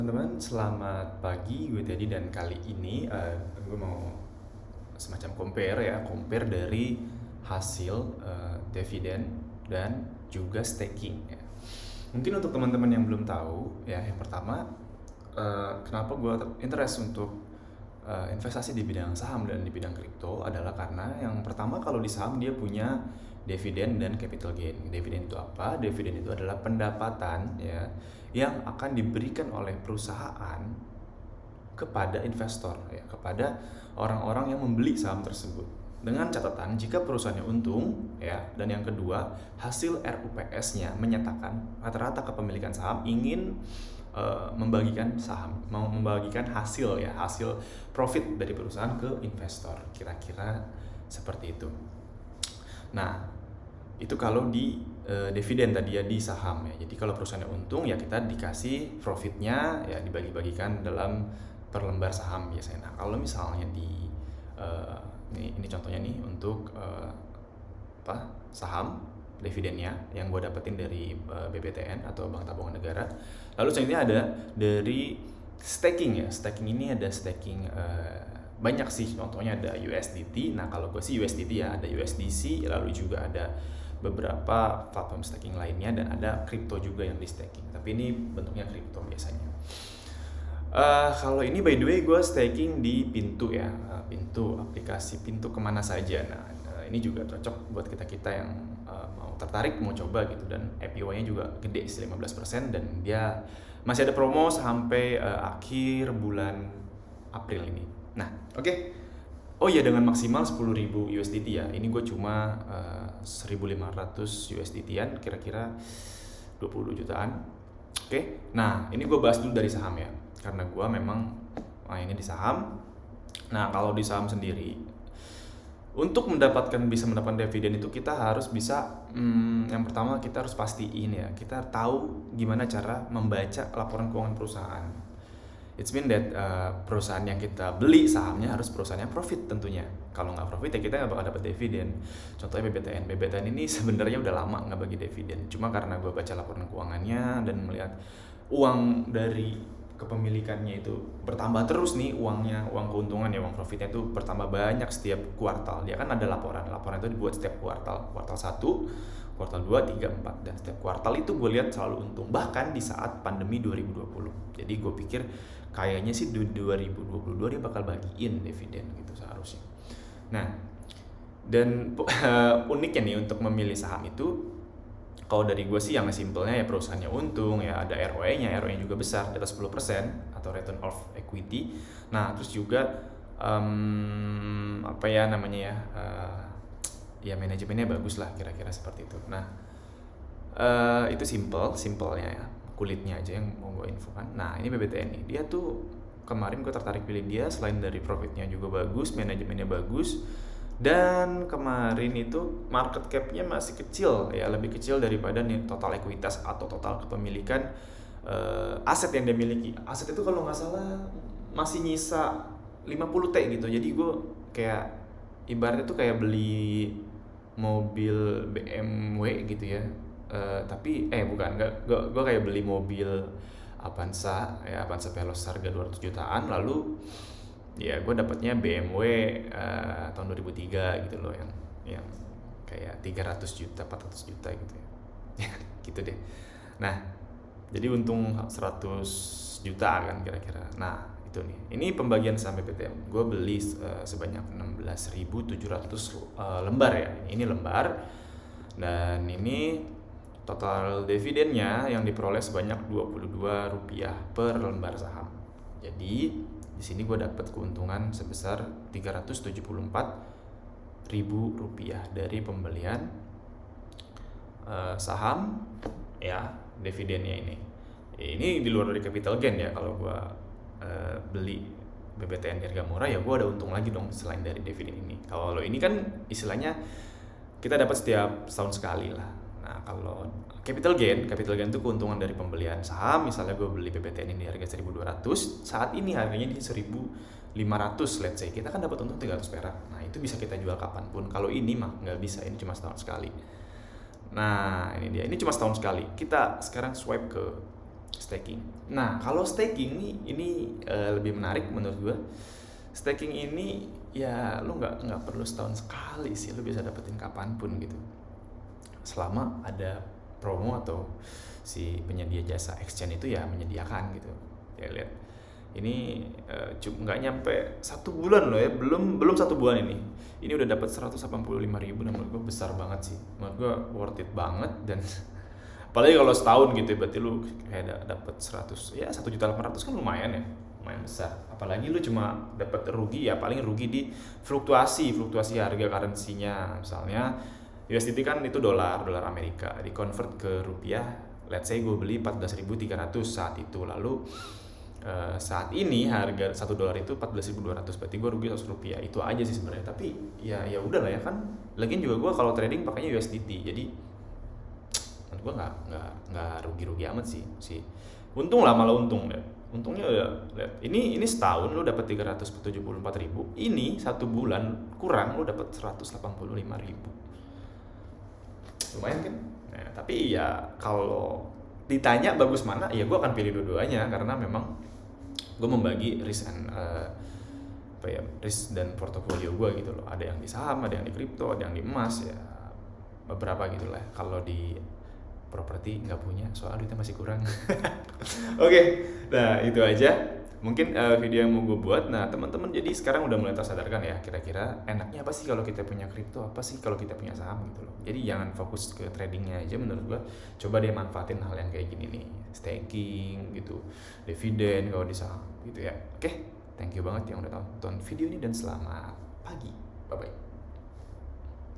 Teman-teman, selamat pagi. Gue Teddy dan kali ini gue mau semacam compare dari hasil dividen dan juga staking ya. Mungkin untuk teman-teman yang belum tahu ya, yang pertama kenapa gue interest untuk investasi di bidang saham dan di bidang kripto adalah karena yang pertama, kalau di saham dia punya dividen dan capital gain. Dividen itu apa? Dividen itu adalah pendapatan ya yang akan diberikan oleh perusahaan kepada investor ya, kepada orang-orang yang membeli saham tersebut. Dengan catatan jika perusahaannya untung ya, dan yang kedua hasil RUPS-nya menyatakan rata-rata kepemilikan saham ingin membagikan saham, mau membagikan hasil ya, hasil profit dari perusahaan ke investor. Kira-kira seperti itu. Nah, itu kalau di dividen tadi ya, di saham ya. Jadi kalau perusahaannya untung ya kita dikasih profitnya ya, dibagi-bagikan dalam per lembar saham biasanya. Nah, kalau misalnya di ini contohnya nih untuk saham dividennya yang gue dapetin dari BBTN atau Bank Tabungan Negara. Lalu selanjutnya ada dari staking ya. Staking ini ada staking banyak sih, contohnya ada USDT. Nah, kalau gue sih USDT ya, ada USDC, lalu juga ada beberapa platform staking lainnya, dan ada kripto juga yang di staking. Tapi ini bentuknya kripto biasanya. Kalau ini by the way gue staking di Pintu ya, Pintu, aplikasi Pintu kemana saja. Nah, ini juga cocok buat kita yang mau tertarik, mau coba gitu, dan APY-nya juga gede sih, 15%, dan dia masih ada promo sampai akhir bulan April ini. Nah, oke. Oh iya, dengan maksimal 10.000 USDT ya. Ini gue cuma 1.500 USDT-an, kira-kira 22 jutaan. Oke. Nah, ini gue bahas dulu dari saham ya, karena gue memang mainnya di saham. Nah, kalau di saham sendiri, untuk bisa mendapatkan dividen itu kita harus bisa yang pertama kita harus pastiin ya, kita tahu gimana cara membaca laporan keuangan perusahaan. It's mean that perusahaan yang kita beli sahamnya harus perusahaan yang profit tentunya. Kalau nggak profit ya kita nggak bakal dapat dividen. Contohnya BBTN. BBTN ini sebenarnya udah lama nggak bagi dividen. Cuma karena gue baca laporan keuangannya dan melihat uang dari kepemilikannya itu bertambah terus nih, uang keuntungan ya, uang profitnya itu bertambah banyak setiap kuartal. Dia kan ada laporan itu dibuat setiap kuartal 1, kuartal 2, 3, 4, dan setiap kuartal itu gue lihat selalu untung, bahkan di saat pandemi 2020. Jadi gue pikir kayaknya sih di 2022 dia bakal bagiin dividen gitu seharusnya. Nah, dan uniknya nih untuk memilih saham itu, kalau dari gue sih yang simpelnya ya, perusahaannya untung ya, ada ROE-nya juga besar, di atas 10% atau return of equity. Nah, terus juga ya manajemennya bagus lah, kira-kira seperti itu. Nah, itu simpelnya ya, kulitnya aja yang mau gue infokan. Nah, ini BBTN nih, dia tuh kemarin gue tertarik pilih dia selain dari profitnya juga bagus, manajemennya bagus, dan kemarin itu market cap-nya masih kecil ya, lebih kecil daripada nih total ekuitas atau total kepemilikan aset yang dia miliki. Aset itu kalau nggak salah masih nyisa 50T gitu. Jadi gue kayak ibaratnya tuh kayak beli mobil BMW gitu ya. Tapi bukan, gue kayak beli mobil Avanza ya, Avanza Veloz harga 200 jutaan, lalu ya gue dapatnya BMW tahun 2003 gitu loh, yang kayak 300 juta 400 juta gitu ya. Gitu deh. Nah, jadi untung 100 juta kan kira-kira. Nah, itu nih, ini pembagian saham BBTN. Gue beli sebanyak 16.700 lembar ya. Ini lembar, dan ini total dividennya yang diperoleh sebanyak Rp22 per lembar saham. Jadi di sini gue dapat keuntungan sebesar Rp374.000 dari pembelian saham ya, dividennya ini. Ini di luar dari capital gain ya. Kalau gue beli BBTN di harga murah ya, gue ada untung lagi dong selain dari dividen ini. Kalau ini kan istilahnya kita dapat setiap setahun sekali lah. Nah, kalau capital gain itu keuntungan dari pembelian saham. Misalnya gue beli BBTN ini di harga 1.200, saat ini harganya di 1.500, let's say, kita kan dapat untung 300 perak. Nah, itu bisa kita jual kapanpun. Kalau ini mah nggak bisa, ini cuma setahun sekali. Nah, ini dia, ini cuma setahun sekali. Kita sekarang swipe ke staking. Nah, kalau staking ini lebih menarik menurut gue. Staking ini ya lu nggak perlu setahun sekali sih, lu bisa dapetin kapanpun gitu. Selama ada promo atau si penyedia jasa exchange itu ya menyediakan gitu. Ya lihat, ini nggak nyampe 1 bulan loh ya, belum 1 bulan ini udah dapat 185.000. Dan menurut gue besar banget sih, menurut gue worth it banget. Dan apalagi kalau setahun gitu ya, berarti lu kayak dapat 100 ya 1.800.000 kan lumayan ya, lumayan besar. Apalagi lu cuma dapat rugi ya paling rugi di fluktuasi harga currency-nya. Misalnya USDT kan itu dolar Amerika, di convert ke rupiah, let's say gue beli 14.300 saat itu, lalu saat ini harga $1 itu 14.200, berarti gue rugi 100 rupiah. Itu aja sih sebenarnya, tapi ya udah lah ya kan. Lagian juga gue kalau trading pakainya USDT, jadi menurut gue nggak rugi amat sih. Untung lah, malah untung ya. Untungnya udah lihat, ini setahun lu dapat 374.000, ini 1 bulan kurang lu dapat 185.000. Lumayan kan? Nah, tapi ya kalau ditanya bagus mana, ya gue akan pilih dua-duanya, karena memang gue membagi risk dan portofolio gue gitu loh. Ada yang di saham, ada yang di kripto, ada yang di emas, ya beberapa gitu lah. Kalau di properti nggak punya, soal duitnya masih kurang. Oke, nah itu aja mungkin video yang mau gue buat. Nah teman-teman jadi sekarang udah mulai tersadarkan ya, kira-kira enaknya apa sih kalau kita punya kripto, apa sih kalau kita punya saham gitu loh. Jadi jangan fokus ke tradingnya aja menurut gue, coba deh manfaatin hal yang kayak gini nih, staking gitu, dividen kalau di saham gitu ya. Oke, thank you banget yang udah tonton video ini dan selamat pagi, bye bye.